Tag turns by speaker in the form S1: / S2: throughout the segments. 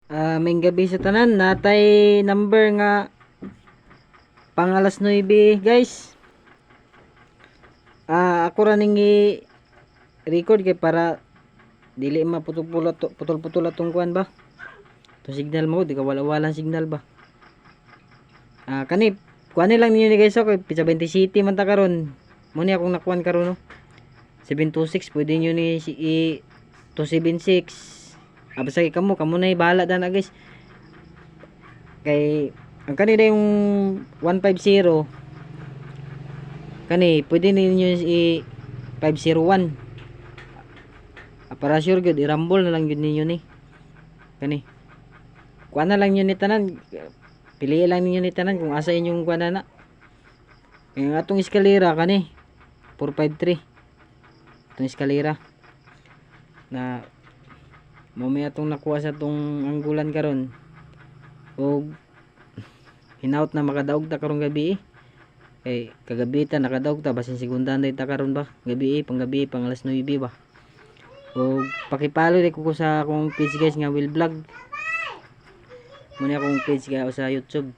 S1: May gabi sa tanan natay number nga pang alas 9 guys. Ako ra ning i-record kay para dili maputol-putol atong kuan ba. To signal mo di ka wala-walang signal ba. Kani kuan lang ninyo ni guys okay pizza 20 city man ta karon. Mo ni akong nakuan karon no. 726 pwede niyo ni 276. Basta kamo na bahala na guys. Kay ang kanina yung 150 kani pwede ninyo i 501 para sure good i-rumble na lang yun ninyo ni kani kuha na lang yun ni tanan, piliin lang ninyo ni tanan kung asa inyong kuha na yung atong eskalera kani 453 itong eskalera na mamaya atong nakuha sa tong anggulan karon o hinaut na makadaog ta karong gabi kagabi ta nakadaog ta basin segundahan day ta karon ba gabi pang alas 9 ba o pakipalo rin ko sa akong page guys nga will vlog muna akong page ga sa YouTube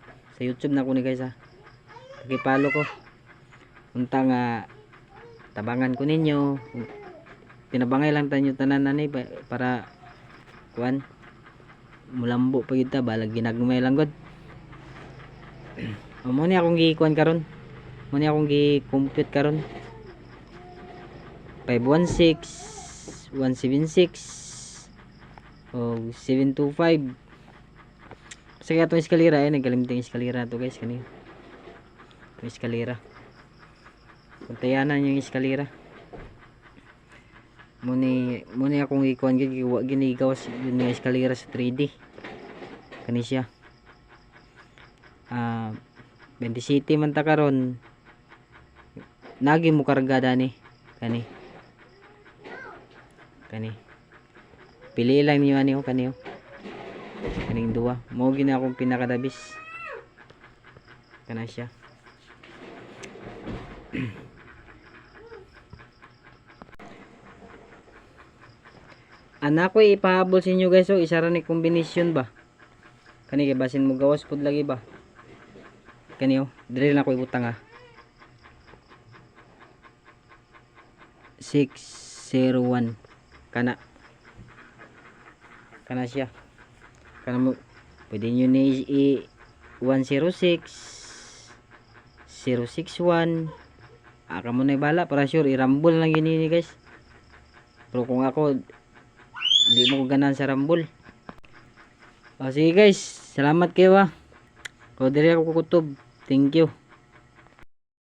S1: na ko ni guys pakipalo ko unta nga tabangan ko ninyo pinabangay lang tanyo tanan na para kuan mulambo pa kita balag ginagmay lang god mo ni akong gikuan karon mo ni akong gi-compute karon 516 176 o 725 sa kaya itong eskalera nagkalimutan yung eskalera to guys kanina yung eskalera kuntayanan yung eskalera muni akong ikuan ginigaw yung eskalera sa 3D kani siya 20 city man ta karon nagi mo kargada ni kani pili lang niyo ani kaning duwa mo gina akong pinakadabis kana siya anak ko ipahabol sa inyo guys isa ra ni kombinasyon ba kani kay basin mo gawas pud lagi ba kani dili na ko ibutang 601 kana siya kana mo pwede nyo ni 106 061 mo na bala para sure i-rumble lang yun ni guys pero kung ako hindi mo ko ganahan sa rumble sige guys salamat kayo Rodrigo Kukutob thank you